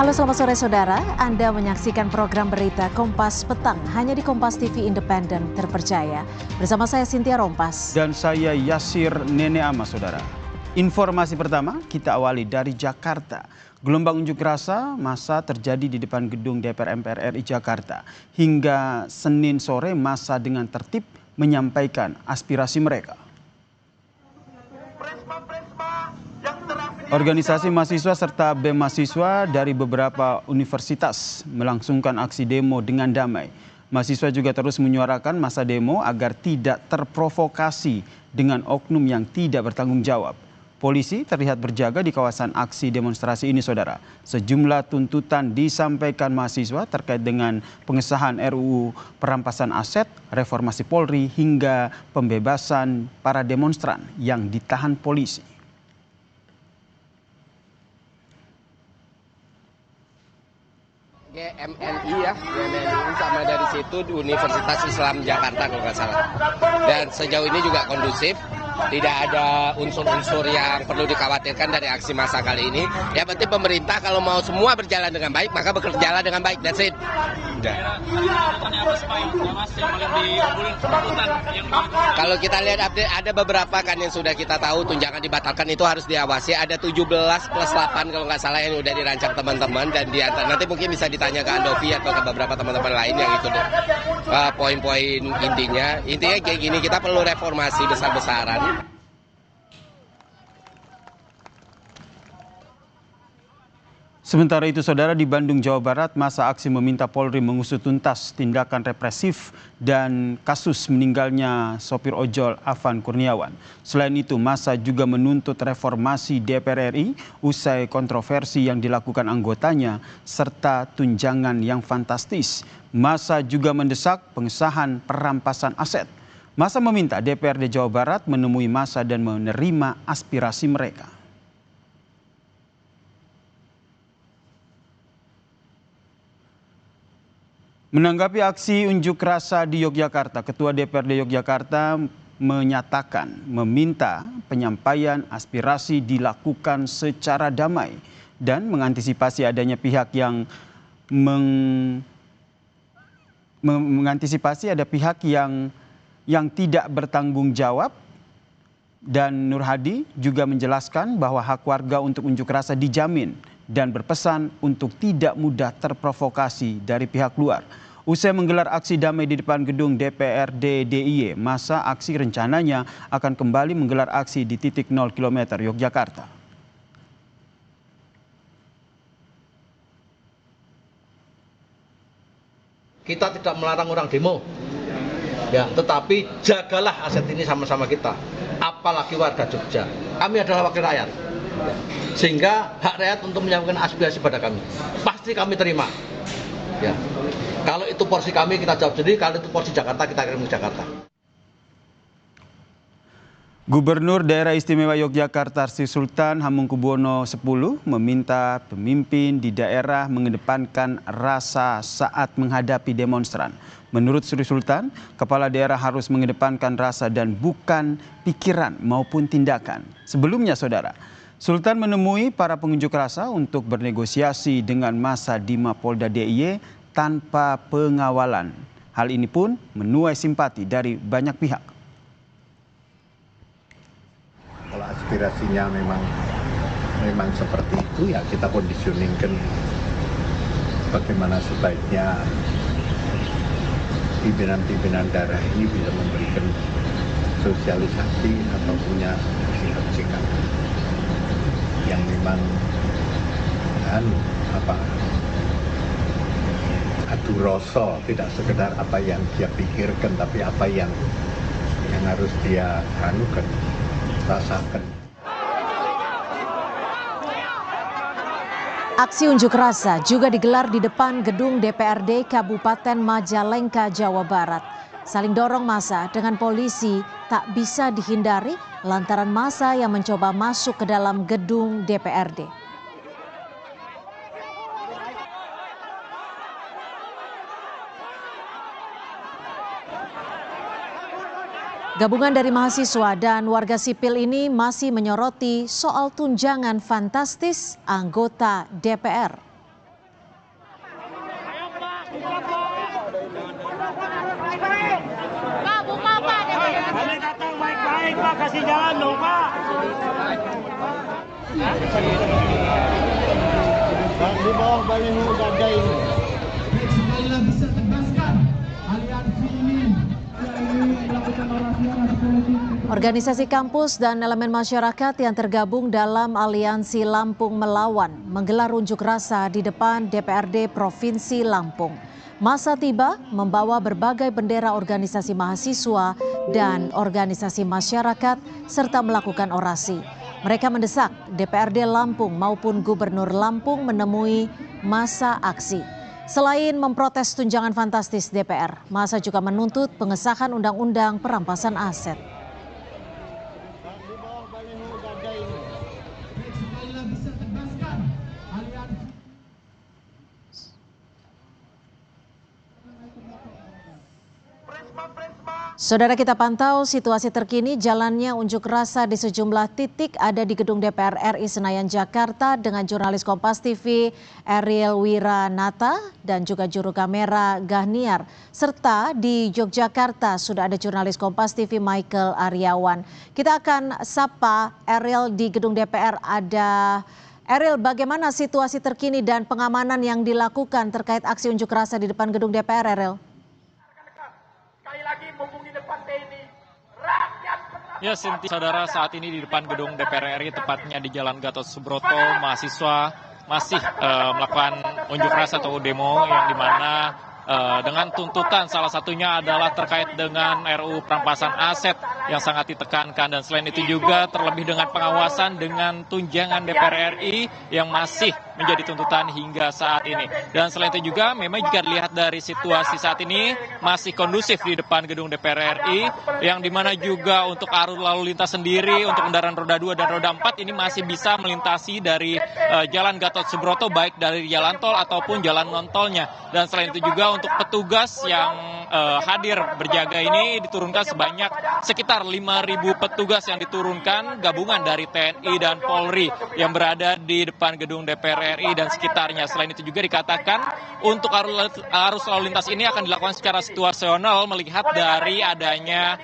Halo selamat sore saudara, Anda menyaksikan program berita Kompas Petang hanya di Kompas TV Independen terpercaya. Bersama saya Cynthia Rompas. Dan saya Yasir Nene Ama saudara. Informasi pertama kita awali dari Jakarta. Gelombang unjuk rasa massa terjadi di depan gedung DPR MPR RI Jakarta. Hingga Senin sore massa dengan tertib menyampaikan aspirasi mereka. Organisasi mahasiswa serta BEM mahasiswa dari beberapa universitas melangsungkan aksi demo dengan damai. Mahasiswa juga terus menyuarakan masa demo agar tidak terprovokasi dengan oknum yang tidak bertanggung jawab. Polisi terlihat berjaga di kawasan aksi demonstrasi ini saudara. Sejumlah tuntutan disampaikan mahasiswa terkait dengan pengesahan RUU perampasan aset, reformasi Polri hingga pembebasan para demonstran yang ditahan polisi. GMNI ya, GMNI sama dari situ di Universitas Islam Jakarta kalau nggak salah. Dan sejauh ini juga kondusif, tidak ada unsur-unsur yang perlu dikhawatirkan dari aksi massa kali ini. Ya penting pemerintah kalau mau semua berjalan dengan baik, maka bekerjalah dengan baik. That's it. Udah. Kalau kita lihat update, ada beberapa kan yang sudah kita tahu tunjangan dibatalkan itu harus diawasi. Ada 17 plus 8 kalau nggak salah yang udah dirancang teman-teman dan nanti mungkin bisa ditanya ke Andovi atau ke beberapa teman-teman lain yang itu poin-poin intinya. Intinya kayak gini, kita perlu reformasi besar-besaran. Sementara itu saudara, di Bandung, Jawa Barat, massa aksi meminta Polri mengusut tuntas tindakan represif dan kasus meninggalnya sopir ojol Afan Kurniawan. Selain itu, massa juga menuntut reformasi DPR RI usai kontroversi yang dilakukan anggotanya serta tunjangan yang fantastis. Massa juga mendesak pengesahan perampasan aset. Massa meminta DPRD Jawa Barat menemui massa dan menerima aspirasi mereka. Menanggapi aksi unjuk rasa di Yogyakarta, Ketua DPRD Yogyakarta menyatakan meminta penyampaian aspirasi dilakukan secara damai dan mengantisipasi adanya pihak yang yang tidak bertanggung jawab. Dan Nur Hadi juga menjelaskan bahwa hak warga untuk unjuk rasa dijamin dan berpesan untuk tidak mudah terprovokasi dari pihak luar. Usai menggelar aksi damai di depan gedung DPRD DIY, massa aksi rencananya akan kembali menggelar aksi di titik 0 km Yogyakarta. Kita tidak melarang orang demo, ya, tetapi jagalah aset ini sama-sama kita. Apalagi warga Jogja. Kami adalah wakil rakyat, sehingga hak rakyat untuk menyampaikan aspirasi pada kami pasti kami terima. Ya. Kalau itu porsi kami kita jawab sendiri, kalau itu porsi Jakarta kita kirim ke Jakarta. Gubernur Daerah Istimewa Yogyakarta Sri Sultan Hamengkubuwono X meminta pemimpin di daerah mengedepankan rasa saat menghadapi demonstran. Menurut Sri Sultan, kepala daerah harus mengedepankan rasa dan bukan pikiran maupun tindakan. Sebelumnya saudara, Sultan menemui para pengunjuk rasa untuk bernegosiasi dengan massa di Mapolda DIY tanpa pengawalan. Hal ini pun menuai simpati dari banyak pihak. Kalau aspirasinya memang seperti itu, ya kita conditioningkan bagaimana sebaiknya pimpinan-pimpinan daerah ini bisa memberikan sosialisasi atau punya sikap-sikap yang memang adu rasa, tidak sekedar apa yang dia pikirkan, tapi apa yang harus dia rasakan. Aksi unjuk rasa juga digelar di depan gedung DPRD Kabupaten Majalengka, Jawa Barat. Saling dorong massa dengan polisi tak bisa dihindari lantaran massa yang mencoba masuk ke dalam gedung DPRD. Gabungan dari mahasiswa dan warga sipil ini masih menyoroti soal tunjangan fantastis anggota DPR. Kasih jalan dong, Pak. Pak, di bawah baliho udah ada ini. Supaya bisa tegaskan aliansi ini melakukan orasi politik. Organisasi kampus dan elemen masyarakat yang tergabung dalam Aliansi Lampung Melawan menggelar unjuk rasa di depan DPRD Provinsi Lampung. Masa tiba membawa berbagai bendera organisasi mahasiswa dan organisasi masyarakat serta melakukan orasi. Mereka mendesak DPRD Lampung maupun Gubernur Lampung menemui masa aksi. Selain memprotes tunjangan fantastis DPR, masa juga menuntut pengesahan undang-undang perampasan aset. Saudara, kita pantau situasi terkini jalannya unjuk rasa di sejumlah titik ada di gedung DPR RI Senayan Jakarta dengan jurnalis Kompas TV Ariel Wiranata dan juga juru kamera Gahniar. Serta di Yogyakarta sudah ada jurnalis Kompas TV Michael Aryawan. Kita akan sapa Ariel di gedung DPR. Ada Ariel, bagaimana situasi terkini dan pengamanan yang dilakukan terkait aksi unjuk rasa di depan gedung DPR, Ariel? Ya, Sinti, saudara, saat ini di depan gedung DPR RI, tepatnya di Jalan Gatot Subroto, mahasiswa masih melakukan unjuk rasa atau demo yang dimana dengan tuntutan salah satunya adalah terkait dengan RUU perampasan aset yang sangat ditekankan, dan selain itu juga terlebih dengan pengawasan dengan tunjangan DPR RI yang masih menjadi tuntutan hingga saat ini. Dan selain itu juga memang jika dilihat dari situasi saat ini masih kondusif di depan gedung DPR RI, yang dimana juga untuk arus lalu lintas sendiri untuk kendaraan roda 2 dan roda 4 ini masih bisa melintasi dari Jalan Gatot Subroto baik dari jalan tol ataupun jalan non tolnya. Dan selain itu juga untuk petugas yang hadir berjaga ini diturunkan sebanyak sekitar 5.000 petugas yang diturunkan gabungan dari TNI dan Polri yang berada di depan gedung DPR RI dan sekitarnya. Selain itu juga dikatakan untuk arus lalu lintas ini akan dilakukan secara situasional melihat dari adanya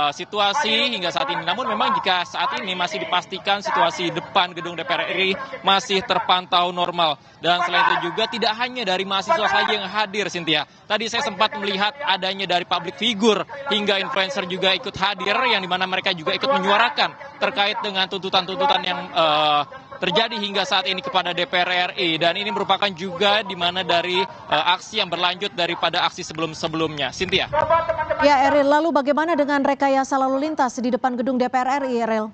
situasi hingga saat ini. Namun memang jika saat ini masih dipastikan situasi depan gedung DPR RI masih terpantau normal. Dan selain itu juga tidak hanya dari mahasiswa saja yang hadir, Cynthia. Tadi saya sempat melihat adanya dari public figure hingga influencer juga ikut hadir, yang dimana mereka juga ikut menyuarakan terkait dengan tuntutan-tuntutan yang terjadi hingga saat ini kepada DPR RI, dan ini merupakan juga di mana dari aksi yang berlanjut daripada aksi sebelum-sebelumnya. Cynthia. Ya, Eril, lalu bagaimana dengan rekayasa lalu lintas di depan gedung DPR RI, Eril?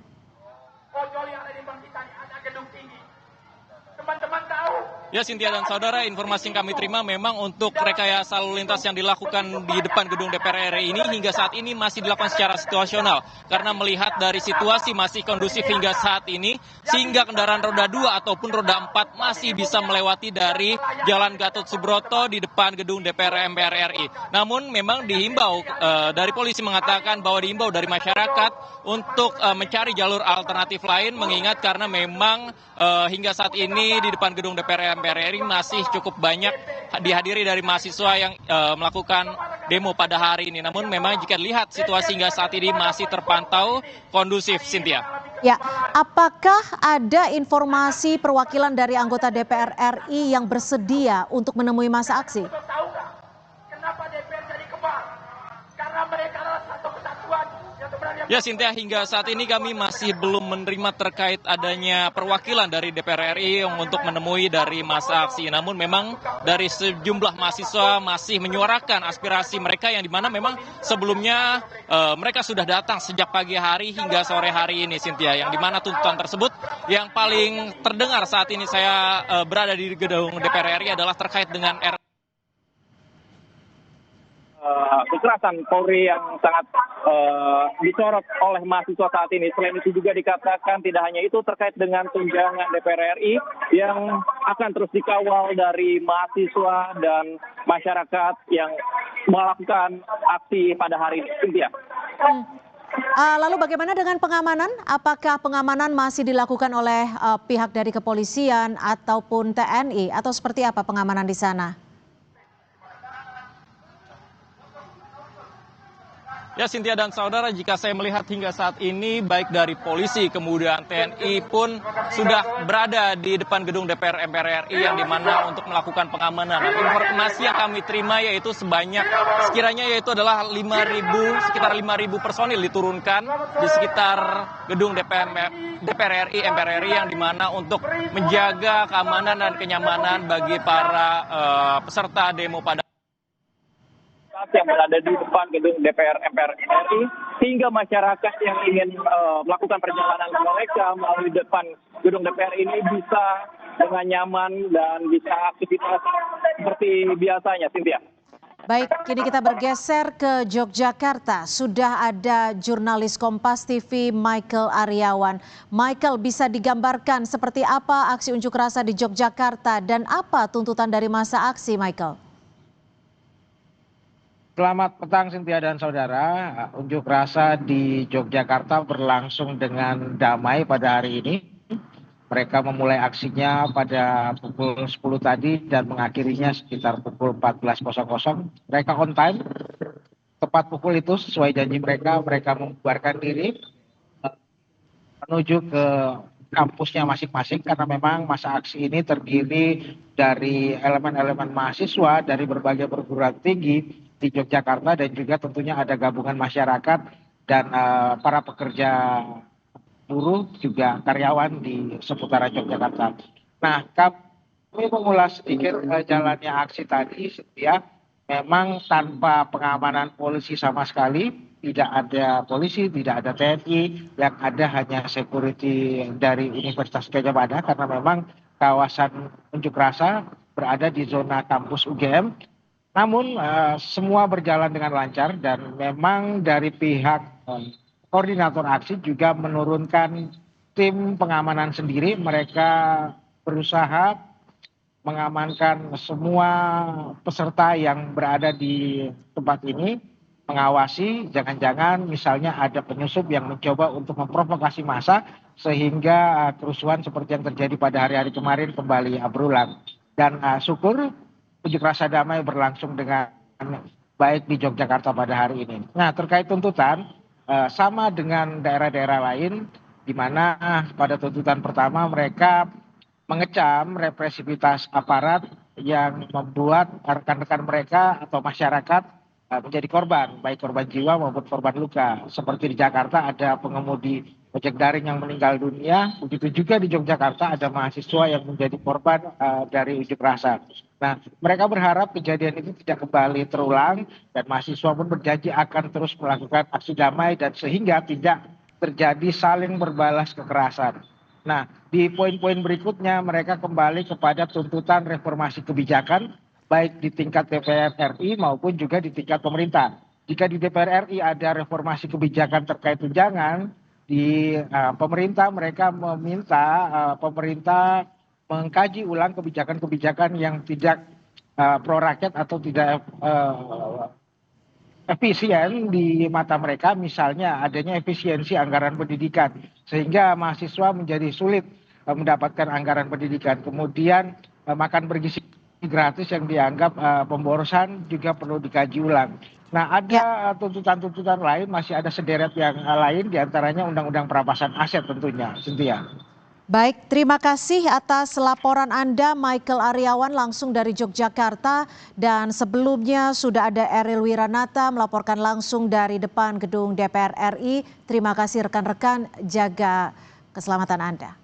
Ya, Cynthia dan saudara, informasi yang kami terima memang untuk rekayasa lalu lintas yang dilakukan di depan gedung DPR RI ini hingga saat ini masih dilakukan secara situasional. Karena melihat dari situasi masih kondusif hingga saat ini, sehingga kendaraan roda 2 ataupun roda 4 masih bisa melewati dari Jalan Gatot Subroto di depan gedung DPR MPR RI. Namun memang dihimbau, dari polisi mengatakan bahwa dihimbau dari masyarakat untuk mencari jalur alternatif lain, mengingat karena memang hingga saat ini di depan gedung DPR MPR RI masih cukup banyak dihadiri dari mahasiswa yang melakukan demo pada hari ini. Namun memang jika dilihat situasi hingga saat ini masih terpantau kondusif, Cynthia. Ya, apakah ada informasi perwakilan dari anggota DPR RI yang bersedia untuk menemui masa aksi? Ya, Cynthia, hingga saat ini kami masih belum menerima terkait adanya perwakilan dari DPR RI untuk menemui dari masa aksi. Namun memang dari sejumlah mahasiswa masih menyuarakan aspirasi mereka, yang dimana memang sebelumnya mereka sudah datang sejak pagi hari hingga sore hari ini, Cynthia. Yang dimana tuntutan tersebut yang paling terdengar saat ini saya berada di gedung DPR RI adalah terkait dengan kekerasan Polri yang sangat disorot oleh mahasiswa saat ini. Selain itu juga dikatakan tidak hanya itu, terkait dengan tunjangan DPR RI yang akan terus dikawal dari mahasiswa dan masyarakat yang melakukan aksi pada hari ini. Cynthia. Lalu bagaimana dengan pengamanan? Apakah pengamanan masih dilakukan oleh pihak dari kepolisian ataupun TNI, atau seperti apa pengamanan di sana? Ya, Cynthia dan saudara, jika saya melihat hingga saat ini baik dari polisi kemudian TNI pun sudah berada di depan gedung DPR MPR RI yang dimana untuk melakukan pengamanan. Informasi yang kami terima yaitu sekiranya yaitu adalah sekitar 5.000 personil diturunkan di sekitar gedung DPR RI MPR RI yang dimana untuk menjaga keamanan dan kenyamanan bagi para peserta demo pada yang berada di depan gedung DPR MPR RI, hingga masyarakat yang ingin melakukan perjalanan mereka melalui depan gedung DPR ini bisa dengan nyaman dan bisa aktivitas seperti biasanya, Cynthia. Baik, kini kita bergeser ke Yogyakarta. Sudah ada jurnalis Kompas TV Michael Aryawan. Michael, bisa digambarkan seperti apa aksi unjuk rasa di Yogyakarta dan apa tuntutan dari masa aksi, Michael? Selamat petang Cynthia dan saudara. Unjuk rasa di Yogyakarta berlangsung dengan damai pada hari ini. Mereka memulai aksinya pada pukul 10 tadi dan mengakhirinya sekitar pukul 14.00. Mereka on time. Tepat pukul itu sesuai janji mereka membubarkan diri menuju ke kampusnya masing-masing karena memang masa aksi ini terdiri dari elemen-elemen mahasiswa dari berbagai perguruan tinggi di Yogyakarta dan juga tentunya ada gabungan masyarakat dan para pekerja buruh juga karyawan di seputaran Yogyakarta. Nah, kami mengulas sedikit jalannya aksi tadi, ya. Memang tanpa pengamanan polisi sama sekali, tidak ada polisi, tidak ada TNI, yang ada hanya security dari Universitas Gadjah Mada karena memang kawasan unjuk rasa berada di zona kampus UGM. Namun semua berjalan dengan lancar dan memang dari pihak koordinator aksi juga menurunkan tim pengamanan sendiri. Mereka berusaha mengamankan semua peserta yang berada di tempat ini, mengawasi jangan-jangan misalnya ada penyusup yang mencoba untuk memprovokasi massa sehingga kerusuhan seperti yang terjadi pada hari-hari kemarin kembali berulang. Dan syukur unjuk rasa damai berlangsung dengan baik di Yogyakarta pada hari ini. Nah, terkait tuntutan, sama dengan daerah-daerah lain, di mana pada tuntutan pertama mereka mengecam represivitas aparat yang membuat rekan-rekan mereka atau masyarakat menjadi korban, baik korban jiwa maupun korban luka. Seperti di Jakarta ada pengemudi ojek daring yang meninggal dunia, begitu juga di Yogyakarta ada mahasiswa yang menjadi korban dari unjuk rasa. Nah, mereka berharap kejadian itu tidak kembali terulang dan mahasiswa pun berjanji akan terus melakukan aksi damai dan sehingga tidak terjadi saling berbalas kekerasan. Nah, di poin-poin berikutnya mereka kembali kepada tuntutan reformasi kebijakan baik di tingkat DPR RI maupun juga di tingkat pemerintah. Jika di DPR RI ada reformasi kebijakan terkait tunjangan, di pemerintah mereka meminta pemerintah mengkaji ulang kebijakan-kebijakan yang tidak pro rakyat atau tidak efisien di mata mereka, misalnya adanya efisiensi anggaran pendidikan sehingga mahasiswa menjadi sulit mendapatkan anggaran pendidikan. Kemudian makan bergizi gratis yang dianggap pemborosan juga perlu dikaji ulang. Nah, ada tuntutan-tuntutan lain, masih ada sederet yang lain, diantaranya Undang-Undang Perampasan Aset tentunya, Cynthia. Baik, terima kasih atas laporan Anda Michael Aryawan langsung dari Yogyakarta. Dan sebelumnya sudah ada Eril Wiranata melaporkan langsung dari depan gedung DPR RI. Terima kasih rekan-rekan, jaga keselamatan Anda.